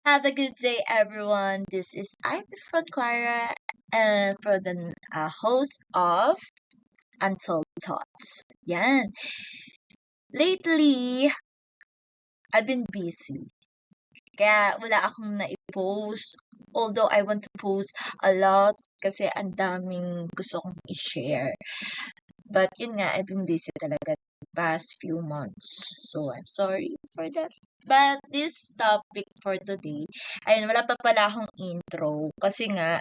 Have a good day, everyone. This is Ivy from Clara, for the host of Untold Thoughts. Yan. Lately, I've been busy. Kaya wala akong na-post. Although I want to post a lot kasi ang daming gusto kong i-share. But yun nga, I've been busy talaga the past few months. So, I'm sorry for that. But this topic for today, ayun, wala pa pala akong intro. Kasi nga,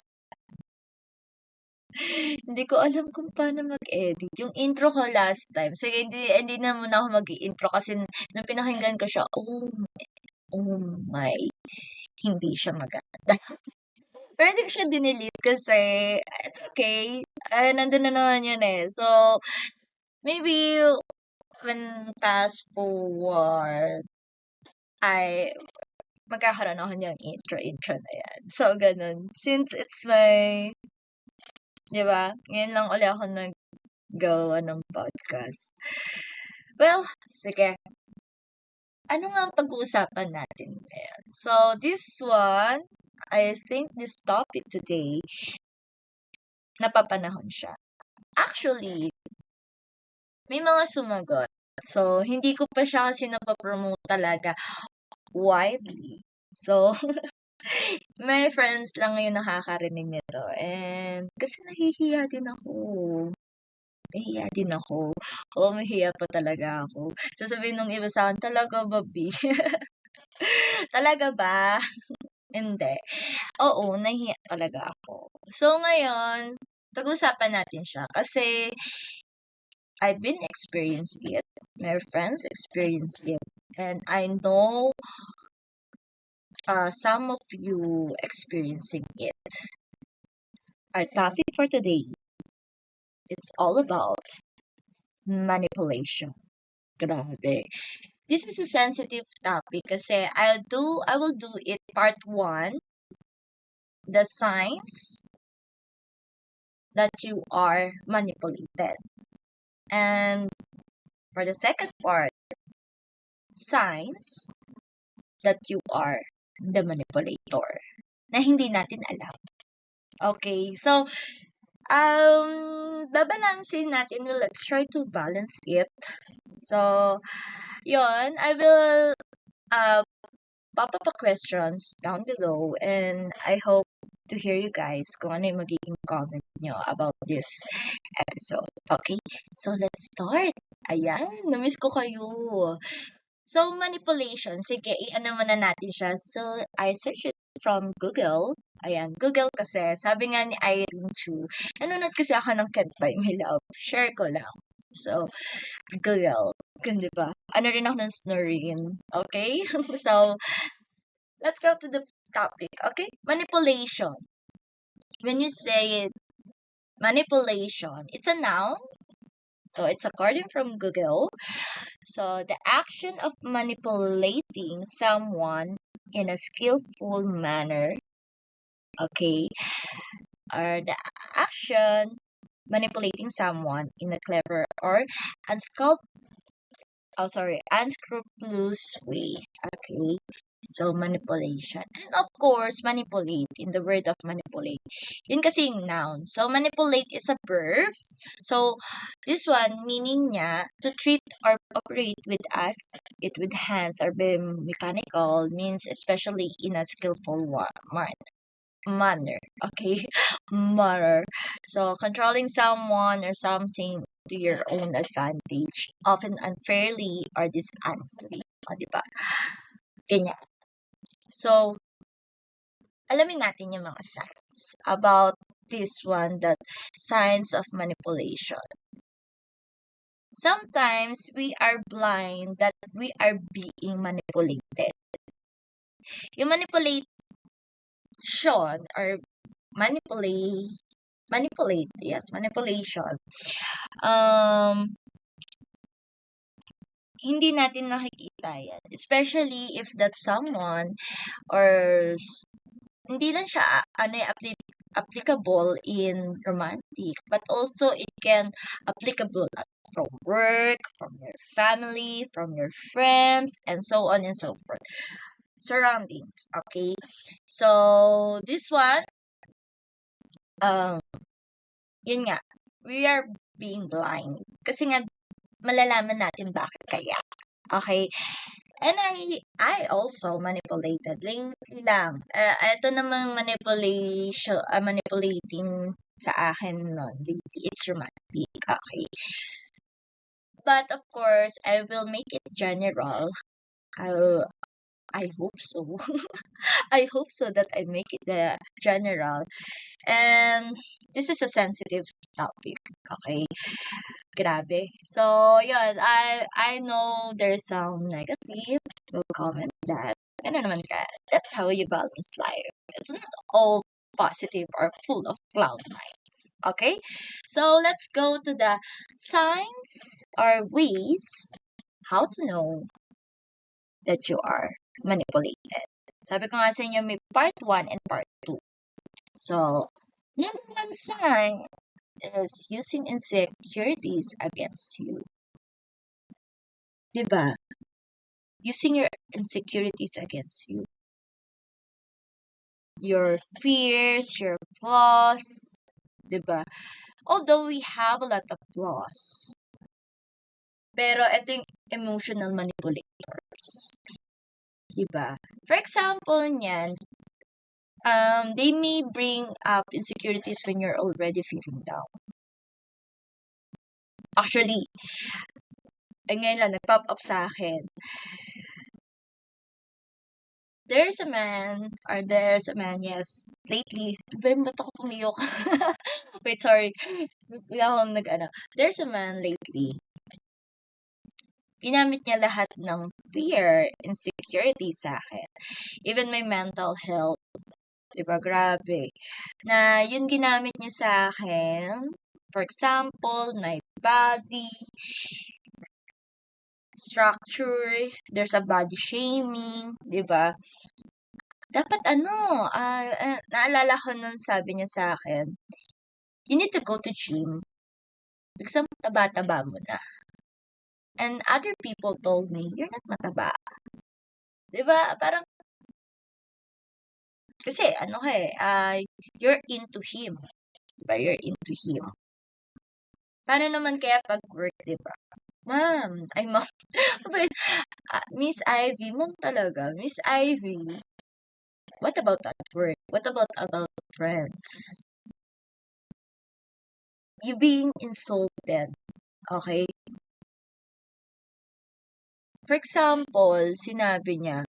hindi ko alam kung paano mag-edit. Yung intro ko last time, sige, hindi na muna ako mag-i-intro kasi nung pinakinggan ko siya, oh my, hindi siya maganda. Pero hindi ko siya dinilit kasi it's okay. Ay, nandun na naman yun eh. So, maybe when fast forward, ay magkakaroon ako niyang intro na yan. So, ganun. Since it's my, di ba, ngayon lang ulit ako naggawa ng podcast. Well, sige. Ano nga ang pag-uusapan natin ngayon? So, this one, I think this topic today, napapanahon siya. Actually, may mga sumagot. So, hindi ko pa siya kasi napapromote talaga widely. So, may friends lang ngayon nakakarinig nito. And, kasi nahihiya din ako. Nahihiya din ako. Oo, mahihiya pa talaga ako. Sasabihin nung iba sa akin, talaga ba, B? Talaga ba? Hindi. Oo, nahihiya talaga ako. So, ngayon, pag-usapan natin siya. Kasi, I've been experiencing it. My friends experience it. And I know some of you experiencing it. Our topic for today is all about manipulation. Grabe. This is a sensitive topic kasi I will do it part 1, the signs that you are manipulated. And for the second part, signs that you are the manipulator na hindi natin alam. Okay, so babalansin natin. Well, let's try to balance it. So, yon, I will pop up a questions down below and I hope to hear you guys kung ano yung magiging comment nyo about this episode. Okay? So, let's start. Ayan, namiss ko kayo. So, manipulation. Sige, i-ano muna natin siya. So, I searched it from Google. Ayan, Google kasi. Sabi nga ni Irene Chu, nanonood kasi ako ng Can't Buy Me Love. Share ko lang. So, Google. Kasi diba, ano rin ako ng snoring. Okay? So, let's go to the topic. Okay? Manipulation. When you say it, manipulation, it's a noun. So, it's according from Google. So, the action of manipulating someone in a skillful manner, okay, or the action manipulating someone in a clever or unscrupulous way, okay. So, manipulation. And of course, manipulate, in the word of manipulate. Yun kasi yung noun. So, manipulate is a verb. So, this one, meaning niya, to treat or operate with us, it with hands or be mechanical, means especially in a skillful manner. Okay? Manner. So, controlling someone or something to your own advantage, often unfairly or dishonestly. O, diba? Ganyan. So, alamin natin yung mga signs about this one, that signs of manipulation. Sometimes we are blind that we are being manipulated. Yung manipulation or manipulation. Hindi natin nakikita yan. Especially if that someone or hindi lang siya applicable in romantic, but also it can applicable from work, from your family, from your friends, and so on and so forth. surroundings. Okay? So, this one, um, yun nga, we are being blind. Kasi nga, malalaman natin bakit kaya. Okay? And I also manipulated lately lang. Ito namang manipulating sa akin nun. Lately, it's romantic. Okay. But of course, I will make it general. I hope so. I hope so that I make it general. And this is a sensitive topic. Okay. Grabe. So, yun. I know there's some negative will comment that. Ano naman ka? That's how you balance life. It's not all positive or full of cloud nights. Okay? So, let's go to the signs or ways how to know that you are manipulated. Sabi ko nga sa inyo, may part 1 and part 2. So, number 1 sign is using insecurities against you. Diba? Using your insecurities against you. Your fears, your flaws. Diba? Although we have a lot of flaws. Pero ito yung emotional manipulators. Diba? For example niyan, they may bring up insecurities when you're already feeling down. Actually, ngayon lang, nag-pop up sa akin. There's a man, yes, lately, ba't ako pumiyok? Wait, sorry. There's a man lately. Ginamit niya lahat ng fear, insecurity sa akin. Even my mental health. Diba, grabe. Na yun ginamit niya sa akin. For example, my body, structure, there's a body shaming, di ba? Dapat naalala ko nun sabi niya sa akin, you need to go to gym. Because taba-taba mo na. And other people told me, you're not mataba. Di ba? Parang, kasi you're into him. Di ba? You're into him. Paano naman kaya pag work, di ba? Ma'am, Miss Ivy, mom talaga. Miss Ivy, what about at work? What about friends? You being insulted, okay? For example, sinabi niya,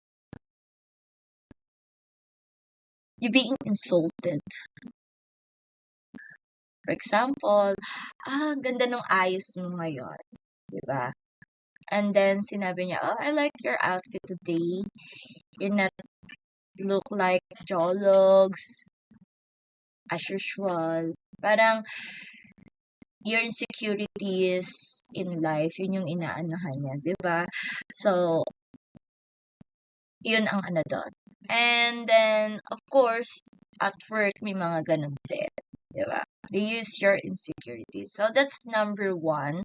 you being insulted. For example, ganda ng ayos mo ngayon. Diba? And then, sinabi niya, I like your outfit today. You're not look like jologs as usual. Parang, your insecurities in life, yun yung inaanahan niya, diba? So, yun ang doon. And then, of course, at work, may mga ganun din. Diba? They use your insecurities. So, that's number 1.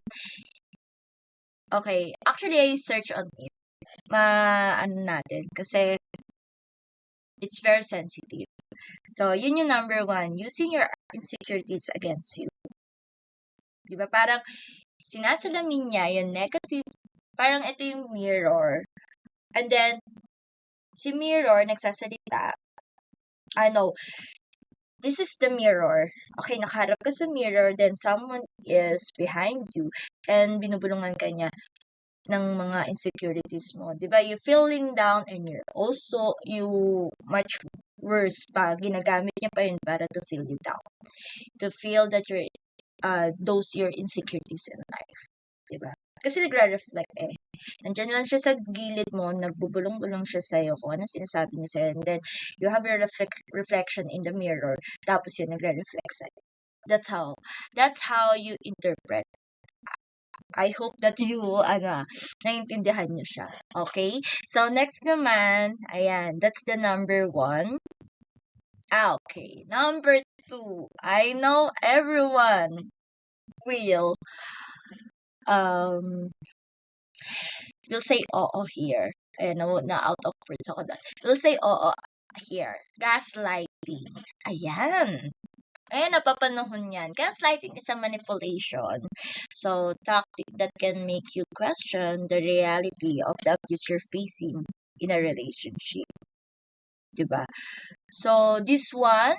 Okay. Actually, I search on it. Natin. Kasi, it's very sensitive. So, yun yung number 1. Using your insecurities against you. Diba? Parang, sinasalamin niya yung negative. Parang ito yung mirror. And then, si mirror, nagsasalita. This is the mirror. Okay, nakaharap ka sa mirror, then someone is behind you, and binubulungan ka niya ng mga insecurities mo. Diba? You feeling down, and you much worse pa. Ginagamit niya pa yun para to feel you down. To feel that those your insecurities in life. Diba? Kasi nagre-reflect eh. Nandiyan lang siya sa gilid mo, nagbubulong-bulong siya sa'yo kung ano sinasabi niya sa'yo. And then, you have your reflection in the mirror. Tapos yun, nagre-reflect sa'yo. That's how you interpret. I hope that you, naiintindihan niyo siya. Okay? So, next naman, ayan, that's the number 1. Okay. Number 2. I know everyone will say oo here. Ayan, na out of words ako doon. We'll say oo here. Gaslighting. Ayan. Ayan, napapanahon yan. Gaslighting is a manipulation. So, tactic that can make you question the reality of the abuse you're facing in a relationship. Diba? So, this one,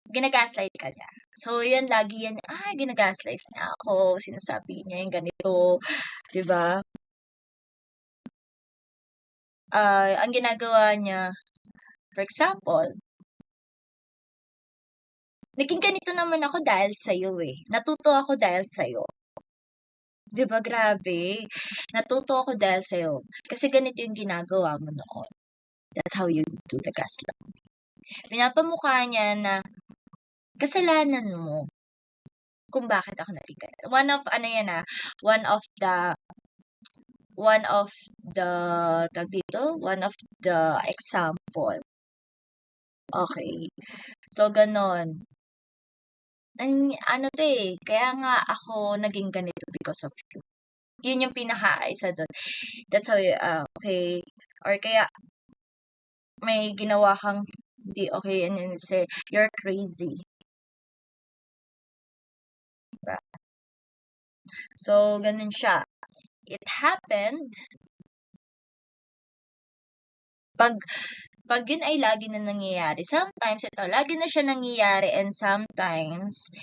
ginagaslight ka niya. So, yan, lagi yan, ginagaslight niya ako, sinasabi niya yung ganito, diba? Ang ginagawa niya, for example, naging ganito naman ako dahil sa'yo eh. Natuto ako dahil sa'yo. Diba, grabe? Natuto ako dahil sa'yo. Kasi ganito yung ginagawa mo noon. That's how you do the gaslight. Pinapamukha niya na kasalanan mo kung bakit ako naging ganito. One of the example. Okay. So, ganon. Kaya nga ako naging ganito because of you. Yun yung pinaka-isa doon. That's how, okay. Or kaya, may ginawa kang hindi okay, and then say, you're crazy. Diba? So, ganun siya. It happened, pag yun ay lagi na nangyayari, sometimes ito, lagi na siya nangyayari, and sometimes,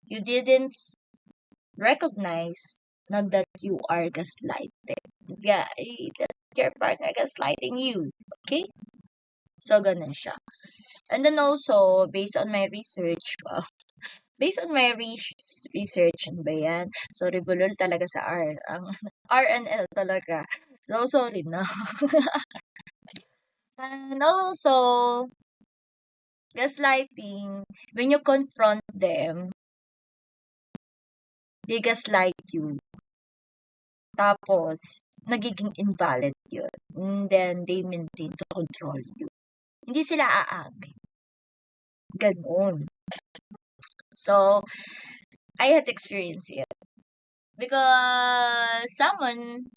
you didn't recognize na that you are gaslighted. Yeah, that your partner gaslighting you. Okay? So, ganun siya. And then also, based on my research, ano ba yan? Sorry, bulol talaga sa R. R and L talaga. So, sorry na. And also, gaslighting, when you confront them, they gaslight you. Tapos, nagiging invalid yun. And then, they maintain to control you. Hindi sila aamin. Ganun. So, I had experienced it. Because someone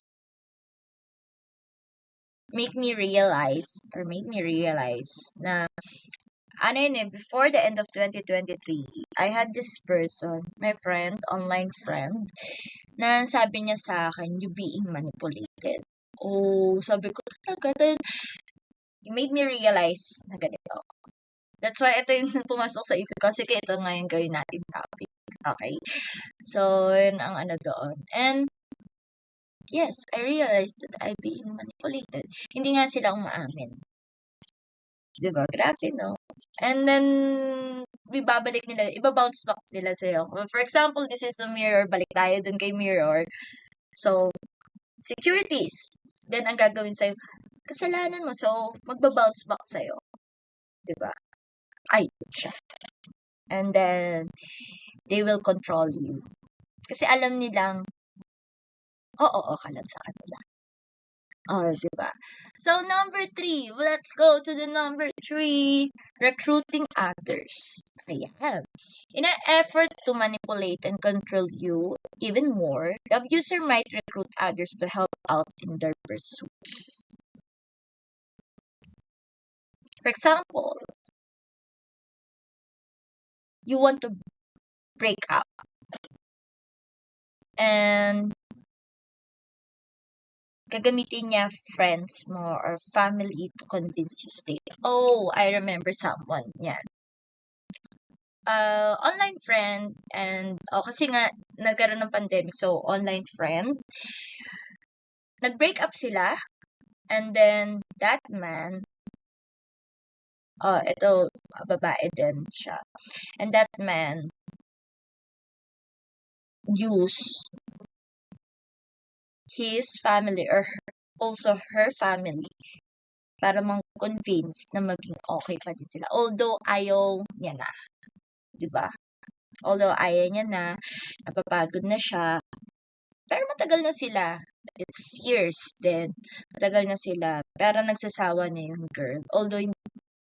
made me realize na before the end of 2023, I had this person, my friend, online friend, na sabi niya sa akin, you being manipulated. Oh, sabi ko, talaga, it made me realize na ganito. That's why ito yung pumasok sa isip ko, kasi ito nga yung gawin natin topic. Okay? So, yun ang doon. And, yes, I realized that I'm being manipulated. Hindi nga sila umaamin. Diba? Grabe, no? And then, iba-bounce back nila sa'yo. For example, this is a mirror. Balik tayo dun kay mirror. So, securities. Then, ang gagawin sa'yo, kasalanan mo. So, magba-bounce back sa'yo. Diba? Ay, siya. And then, they will control you. Kasi alam nilang, oo ka lang sa kanila. Oh, diba? So, number 3. Let's go to the number 3. Recruiting others. Ayan. In an effort to manipulate and control you even more, the abuser might recruit others to help out in their pursuits. For example, you want to break up. And gagamitin niya friends mo or family to convince you stay. Oh, I remember someone. Yan. Online friend and kasi nga nagkaroon ng pandemic, so online friend. Nag-break up sila, and then that man, ito babae din siya. And that man used his family or also her family para mang-convince na maging okay pa din sila. Although ayaw niya na. 'Di ba? Although ayaw niya na, napapagod na siya, pero matagal na sila. It's years din. Matagal na sila. Pero nagsasawa na yung girl. Although,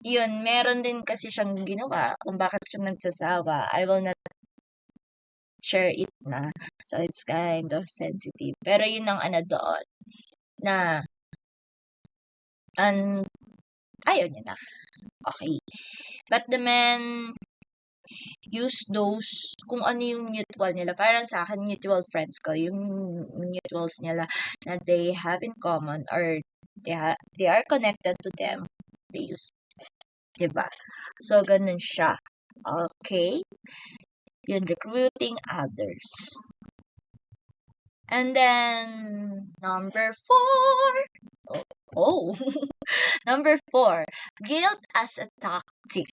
yun, meron din kasi siyang ginawa kung bakit siya nagsasawa. I will not share it na. So, it's kind of sensitive. Pero yun ang ano doon, na, ayaw niya na. Okay. But the men use those, kung ano yung mutual nila. Parang sa akin, mutual friends ko, yung mutuals nila na they have in common or they are connected to them. They use, diba? So, ganun siya. Okay? Yun, recruiting others. And then, number 4. Oh. Number 4, guilt as a tactic.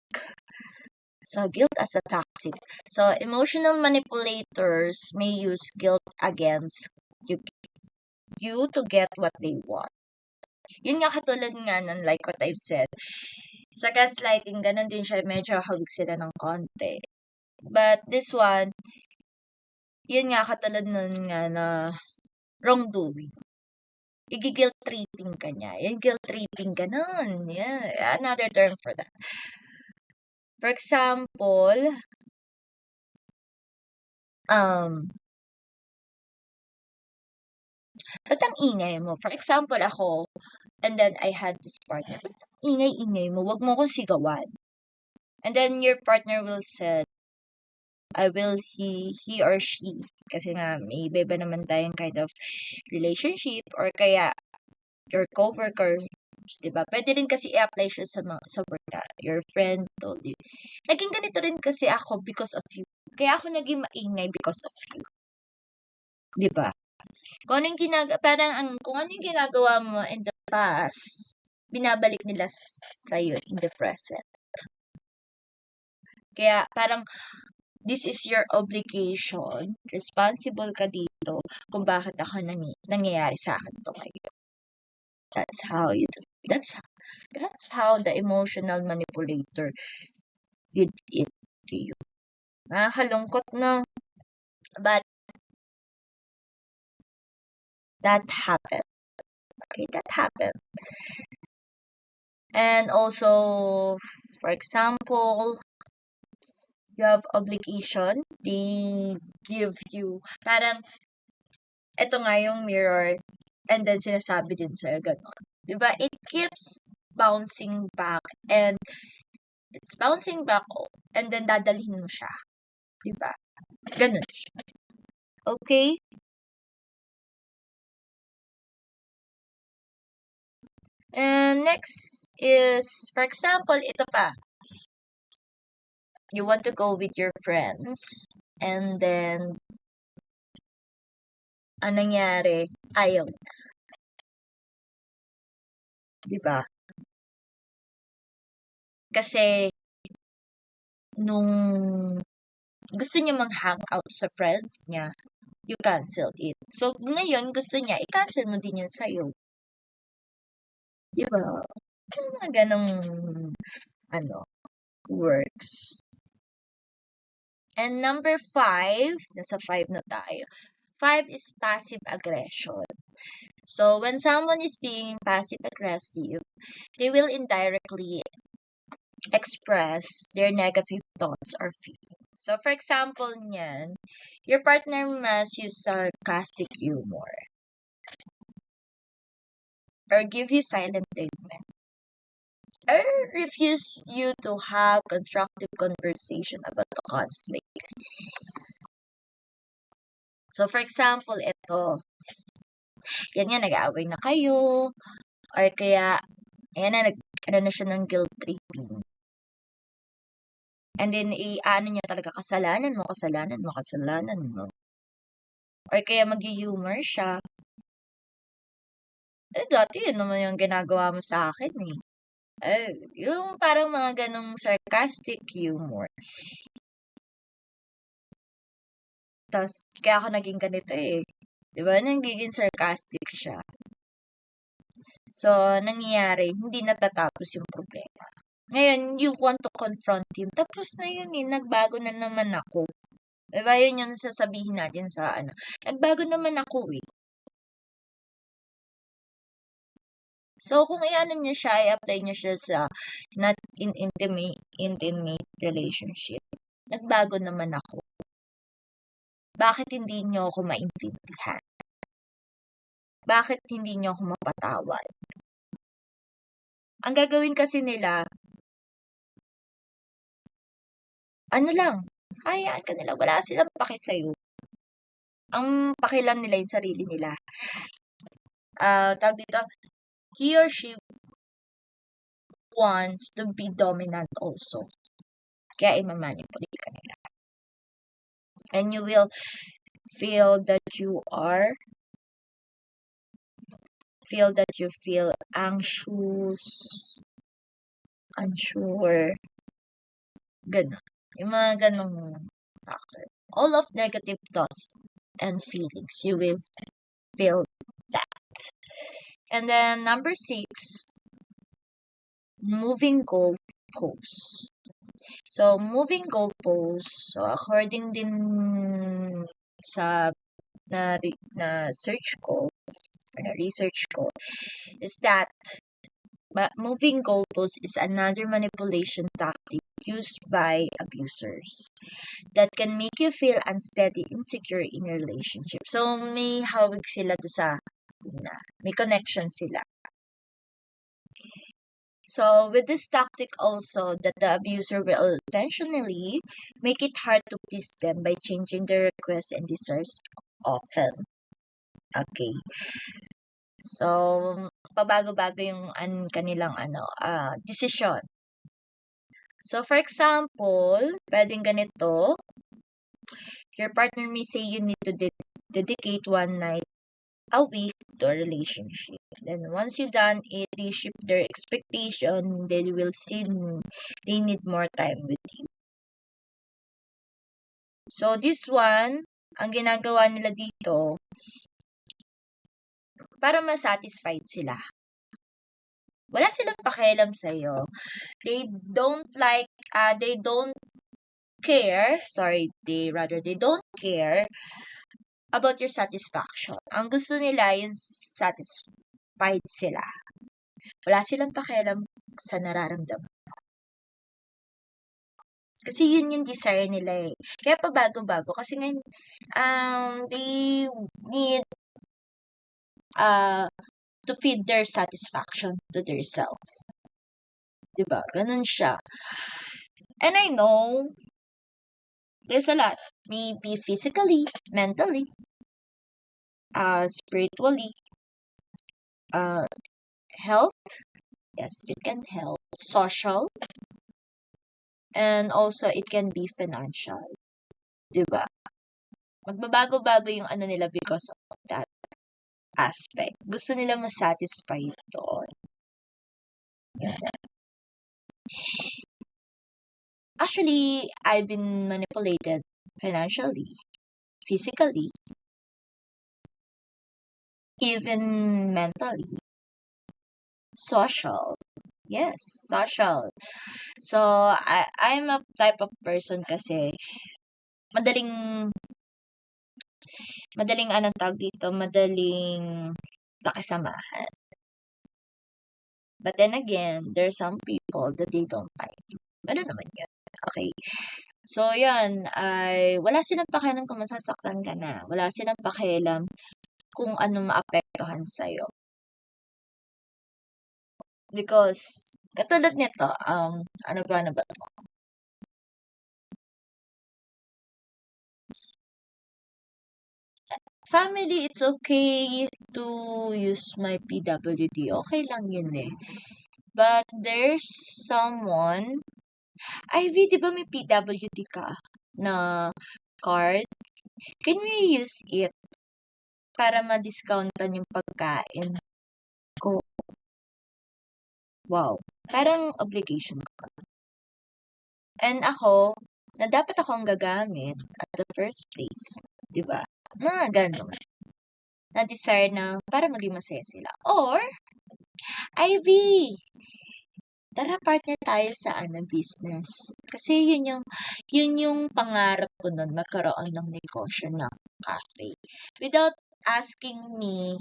So, guilt as a tactic. So, emotional manipulators may use guilt against you to get what they want. Yun nga, katulad nga ng like what I've said. Sa gaslighting, ganun din siya, medyo hawig sila ng konti. But this one, yun nga, katulad nun nga na wrongdoing. Igi-guilt tripping ka niya. Yung guilt tripping, ganun. Yeah, another term for that. For example, ba't ang ingay mo? For example, ako, and then I had this partner, ba't ang ingay-ingay mo? Wag mo kong sigawan. And then your partner will say, he or she, kasi nga, may iba naman tayong kind of relationship, or kaya, your coworkers, diba? Pwede rin kasi i-apply siya sa work na your friend told you. Naging ganito rin kasi ako because of you. Kaya ako naging maingay because of you. Diba? Kung ano yung kung ano yung ginagawa mo in the past, binabalik nila sa'yo in the present. Kaya parang, this is your obligation. Responsible ka dito kung bakit ako nangyayari sa akin to ngayon. That's how you do. That's how the emotional manipulator did it to you. Nakakalungkot na. But that happened. Okay, that happened. And also, for example, you have obligation, they give you, parang, eto nga yung mirror, and then sinasabi din sa'yo, gano'n. Diba? It keeps bouncing back, and it's bouncing back, and then dadalhin mo siya. Diba? Ganun siya. Okay? And next is, for example, ito pa. You want to go with your friends, and then, anong nangyari? Ayaw niya. Diba? Kasi, nung gusto niya mag-hangout sa friends niya, you canceled it. So, ngayon, gusto niya, i-cancel mo din yan sa'yo. Diba? Yung mga ganong, works. And number 5, nasa 5 na tayo. 5 is passive aggression. So, when someone is being passive-aggressive, they will indirectly express their negative thoughts or feelings. So, for example niyan, your partner must use sarcastic humor or give you silent treatment or refuse you to have constructive conversation about the conflict. So, for example, ito, yan nga, nag-aaway na kayo, or kaya, ayan na, na siya ng guilt tripping. And then, ano niya talaga, kasalanan mo. Or kaya mag-humor siya. Dati yun naman yung ginagawa mo sa akin eh. Yung parang mga ganong sarcastic humor. Tapos, kaya ako naging ganito eh. Diba? Nagiging sarcastic siya. So, nangyayari, hindi natatapos yung problema. Ngayon, you want to confront him. Tapos na yun eh, nagbago na naman ako. Diba, yun yung sasabihin natin sa nagbago naman ako eh. So, kung i-ano niya siya, i-apply niya siya sa not in intimate relationship. Nagbago naman ako. Bakit hindi niyo ako maintindihan? Bakit hindi niyo ako mapatawad? Ang gagawin kasi nila, ano lang, hayaan ka nila, wala silang pake sa'yo. Ang pake lang nila yung sarili nila. Tawag dito, he or she wants to be dominant also. Kaya imamanipulate ka nila. And you will feel that you feel anxious, unsure, ganun. Yung mga ganong factor. All of negative thoughts and feelings, you will feel that. And then number 6, moving goalposts. So, moving goalposts, so according din sa na search ko, or na research ko, is that moving goalposts is another manipulation tactic used by abusers that can make you feel unsteady, insecure in your relationship. So, may hawig sila sa may connection sila. So, with this tactic also, that the abuser will intentionally make it hard to please them by changing their requests and desires often. Okay. So, pabago-bago yung kanilang desisyon. So, for example, pwedeng ganito, your partner may say you need to dedicate one night a week to a relationship. Then once you done it, they shift their expectation, they will see they need more time with you. So this one, ang ginagawa nila dito, para ma-satisfied sila. Wala silang pakialam sa'yo. They don't they don't care about your satisfaction. Ang gusto nila, yung satisfied sila. Wala silang pakialam sa nararamdaman. Kasi yun yung desire nila eh. Kaya pabago-bago. Kasi ngayon, they need to feed their satisfaction to their self. Diba? Ganun siya. And I know, there's a lot. Maybe physically, mentally, spiritually, health. Yes, it can help. Social. And also, it can be financial. Diba? Magbabago-bago yung nila because of that aspect. Gusto nila ma-satisfy doon. Yeah. Actually, I've been manipulated financially, physically, even mentally, social. Yes, social. So, I'm a type of person kasi madaling tawag dito, madaling pakisamahan. But then again, there's some people that they don't like. Ano naman yun? Okay. So, yan, wala silang pakialam kung masasaktan ka na. Wala silang pakialam kung ano maapektuhan sa'yo. Because, katulad nito, ano ba to? Family, it's okay to use my PWD. Okay lang yun eh. But there's someone, Ivy, di ba may PWD ka na card? Can we use it para ma-discountan yung pagkain ko? Wow. Parang obligation ko. And ako, na dapat ako ang gagamit at the first place. Diba? Na gano'n. Na-desire na para maging masaya sila. Or, Ivy, tara partner tayo sa business. Kasi yun yung pangarap ko nun, magkaroon ng negosyo ng cafe. Without asking me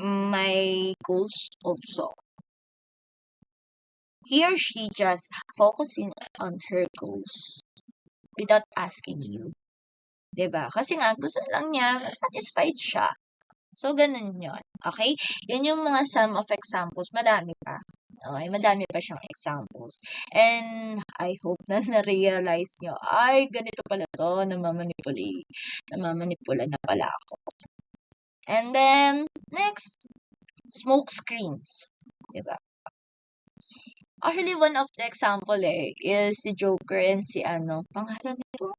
my goals also. He or she just focusing on her goals. without asking you. 'Di ba? Kasi nga gusto lang niya satisfied siya. So, ganun yun. Okay? Yun yung mga some of examples. Madami pa. Okay? Madami pa siyang examples. And I hope na na-realize nyo, ay, ganito pala to, namamanipula na pala ako. And then, next, smoke screens. Diba? Actually, one of the example is si Joker and si pangalan nito?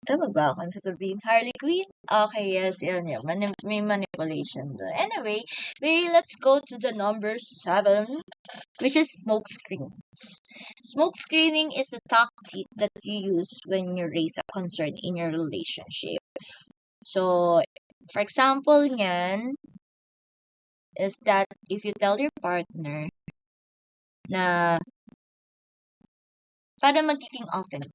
Tama ba akong sasabihin? Harley Quinn? Okay, yes, yun yun. May manipulation doon. Anyway, let's go to the number 7, which is smoke screens. Smoke screening is a tactic that you use when you raise a concern in your relationship. So, for example, niyan, is that if you tell your partner na para magiging often,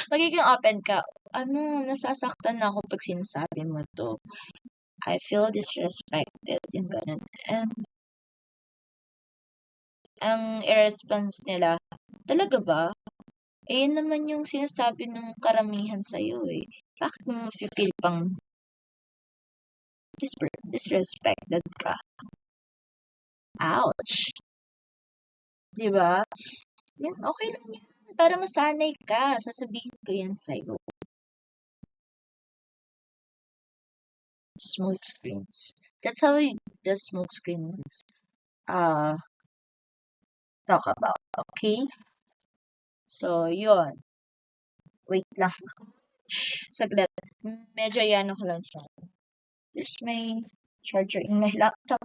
magiging open ka, nasasaktan na ako pag sinasabi mo to. I feel disrespected, yung ganun. And, ang i-response nila, talaga ba? Eh, yun naman yung sinasabi ng karamihan sa'yo eh. Bakit mo feel pang disrespected ka? Ouch! Diba? Yan, okay lang yan. Para masanay ka, sasabihin ko yan sa'yo. Smoke screens. That's how the smoke screens talk about. Okay? So, yun. Wait lang. Saglit. Medyo yan ako lang siya. There's my charger in my laptop.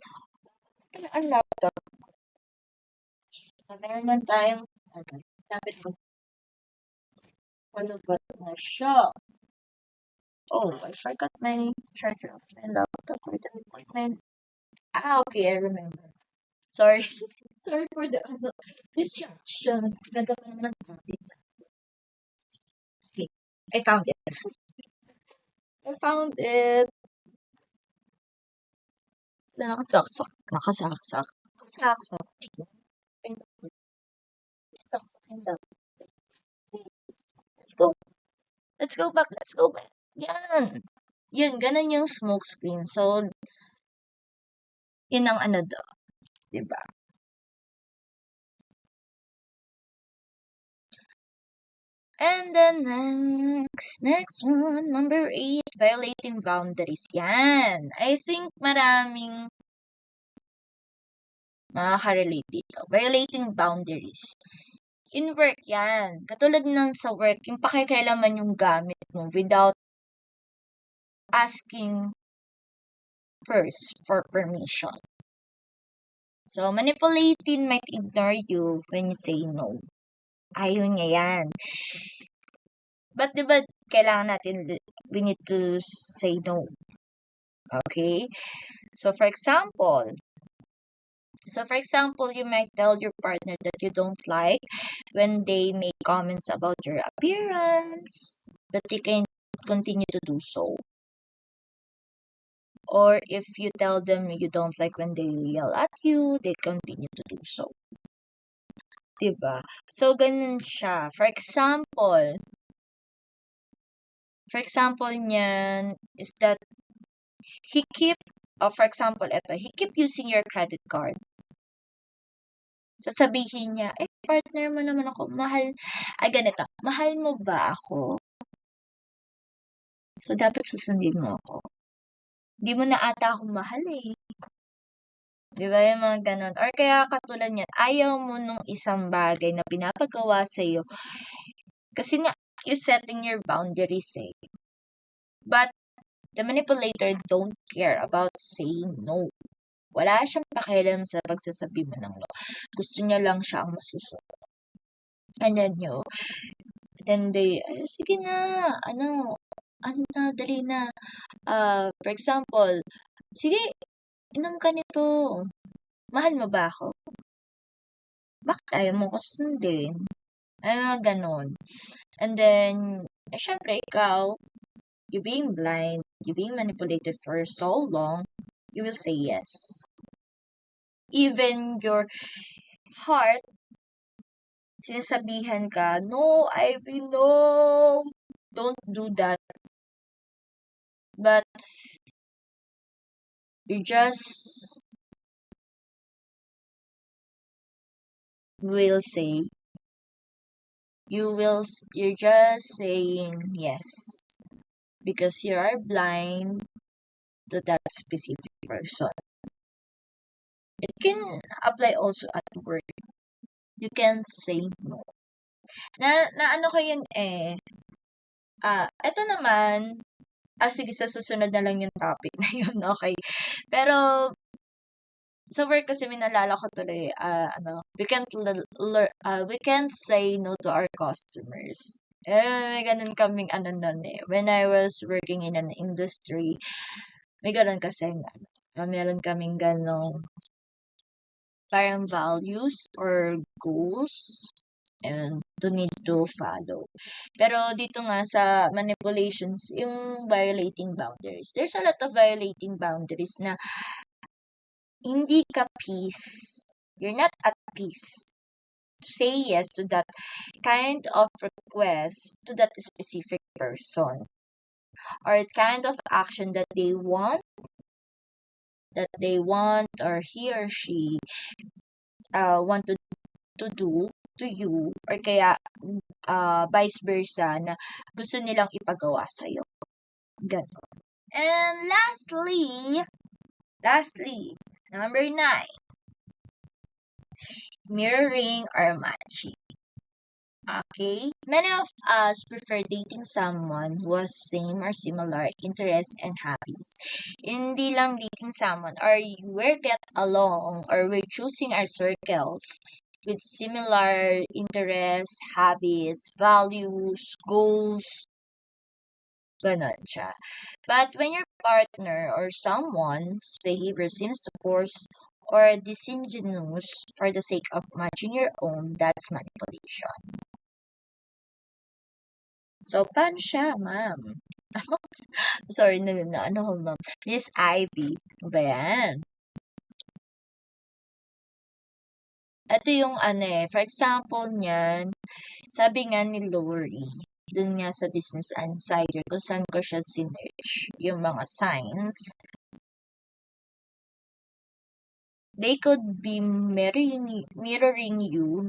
Ano ang laptop? So, meron lang tayong lapit mo. Ano ba na siya? Oh, I forgot my charger of my laptop with an appointment. Okay, I remember. Sorry. Sorry for the distraction. Ganda ko naman topic. Okay, I found it. I found it. Nakasaksak. Saksak. Let's go. Let's go back. Yan. Yun, ganun yung smoke screen. So, yun ang do. Diba? And then next one, number 8, violating boundaries. Yan. I think maraming makaka-relate dito. Violating boundaries. In work yan. Katulad ng sa work, yung pakikialaman yung gamit mo without asking first for permission. So, manipulating might ignore you when you say no. Ayaw niya yan. But diba, kailangan natin, we need to say no. Okay? So, for example, you might tell your partner that you don't like when they make comments about your appearance, but they can continue to do so. Or if you tell them you don't like when they yell at you, they continue to do so. Diba? So, ganun siya. For example niyan is that he keep using your credit card. Sasabihin niya, partner mo naman ako, ganito, mahal mo ba ako? So, dapat susundin mo ako. Di mo na ata ako mahal eh. Di ba yung mga ganon? Or kaya katulad niyan, ayaw mo nung isang bagay na pinapagawa sa'yo. Kasi nga, you're setting your boundaries eh. But, the manipulator don't care about saying no. Wala siyang pakialam sa pagsasabi mo ng no. Gusto niya lang siya ang masusunod. And then they, sige na, dali na. For example, sige, inom ka nito. Mahal mo ba ako? Bakit ayaw mo ko sundin? Ay, mga ganon. And then, syempre, ikaw, you being blind, you being manipulated for so long, you will say yes. Even your heart sinasabihan ka, no, Ivy, no, don't do that. But you just will say, you're just saying yes because you are blind to that specific person. It can apply also at work. You can say no. Na ano ko yun eto naman, sige sa susunod na lang yung topic na yun, okay. Pero, sa work kasi may naalala ko tuloy, we can't say no to our customers. May ganun kaming ano nun when I was working in an industry, may ganun kasi meron kaming ganong parang values or goals and to need to follow. Pero dito nga sa manipulations, yung violating boundaries. There's a lot of violating boundaries na hindi ka peace. You're not at peace to say yes to that kind of request to that specific person or kind of action that they want or he or she want to do to you or kaya vice versa na gusto nilang ipagawa sa'yo. Ganon. And lastly, number 9, mirroring or matching. Okay? Many of us prefer dating someone who has same or similar interests and hobbies. Hindi lang dating someone or we're get along or we're choosing our circles with similar interests, hobbies, values, goals, ganon siya. But when your partner or someone's behavior seems to force or disingenuous for the sake of matching your own, that's manipulation. So, paano siya, ma'am? Sorry, ano ko, ma'am? Miss Ivy. Ano ba yan? Ito yung for example niyan, sabi nga ni Lori, dun nga sa Business Insider, kung saan ko siya sinerch, yung mga signs, they could be mirroring you,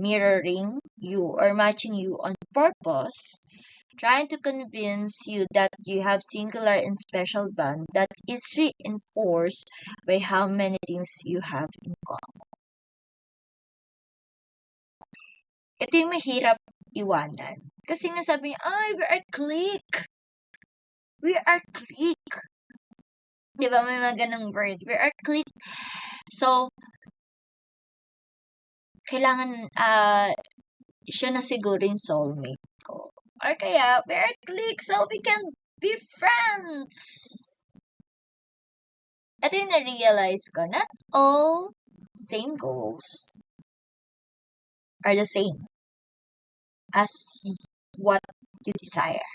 or matching you on purpose, trying to convince you that you have singular and special bond that is reinforced by how many things you have in common. Ito yung mahirap iwanan. Kasi nga sabi niya, we are click. We are click. Di ba may mga ganong word? We are click. So, kailangan, siya na siguro yung soulmate ko. Or kaya, we are click so we can be friends. Ito yung na-realize ko, not all same goals are the same as what you desire.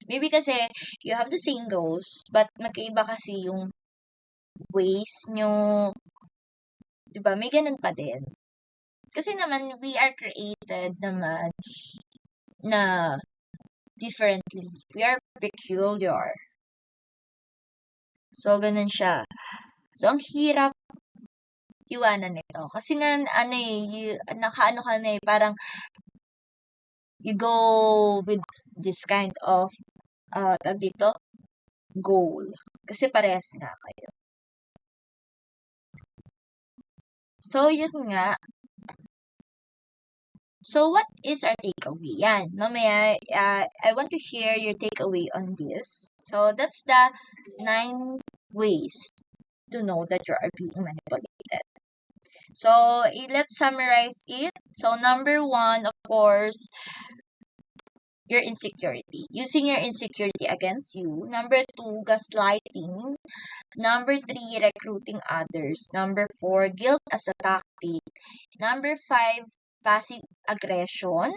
Maybe kasi you have the same goals, but magkaiba kasi yung ways nyo, diba? May ganun pa din. Kasi naman, we are created naman na differently. We are peculiar. So, ganun siya. So, ang hirap iwanan nito. Kasi nga, nakaano ka na parang you go with this kind of, tag dito, goal. Kasi parehas nga kayo. So, yun nga. So, what is our takeaway? Yan. Mamaya, I want to hear your takeaway on this. So, that's the 9 ways to know that you are being manipulated. So, let's summarize it. So, number 1, of course, your insecurity. Using your insecurity against you. Number 2, gaslighting. Number 3, recruiting others. Number 4, guilt as a tactic. Number 5, passive aggression.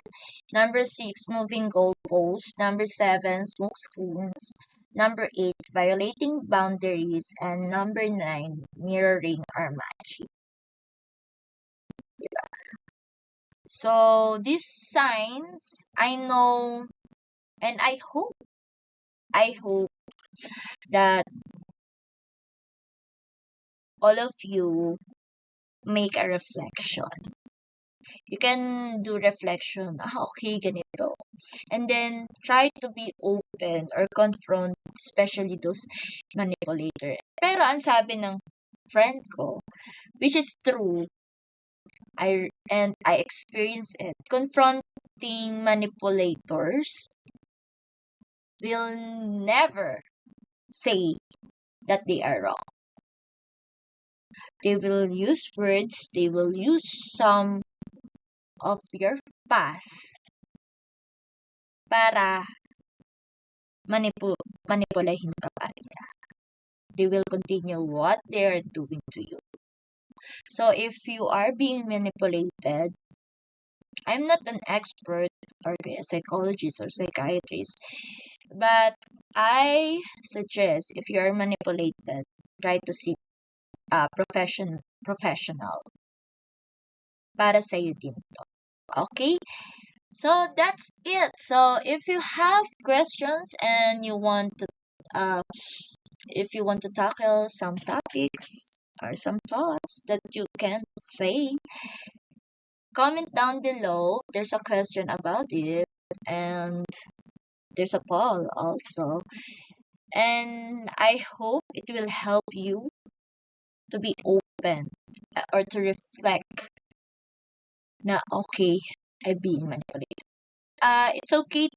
Number 6, moving goalposts. Number 7, smoke screens. Number 8, violating boundaries. And number 9, mirroring or matching. Diba? So these signs, I know, and I hope that all of you make a reflection. You can do reflection, okay, ganito. And then try to be open or confront, especially those manipulator. Pero ang sabi ng friend ko, which is true, I experience it. Confronting manipulators will never say that they are wrong. They will use words, they will use some of your past para manipulahin ka pa rin. They will continue what they are doing to you. So if you are being manipulated, I'm not an expert or a psychologist or psychiatrist, but I suggest if you are manipulated, try to seek a professional para sa iyo din to. Okay? So that's it. So if you have questions and you want to if you want to tackle some topics or some thoughts that you can say, comment down below. There's a question about it, and there's a poll also. And I hope it will help you to be open or to reflect na okay, I'm being manipulated. It's okay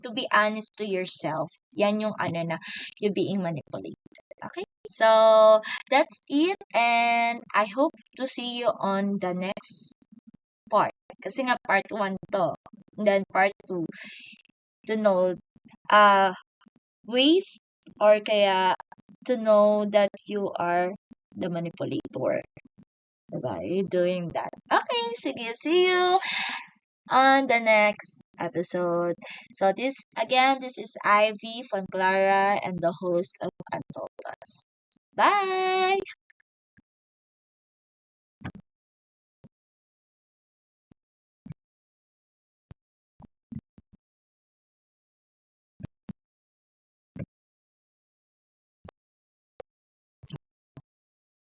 to be honest to yourself. Yan yung na, you're being manipulated. Okay? So, that's it. And I hope to see you on the next part. Kasi nga part 1 to. And then part 2 to know ways or kaya to know that you are the manipulator. Diba? You're doing that. Okay, sige. See you on the next episode. So this is Ivy from Clara and the host of Adultas. Bye!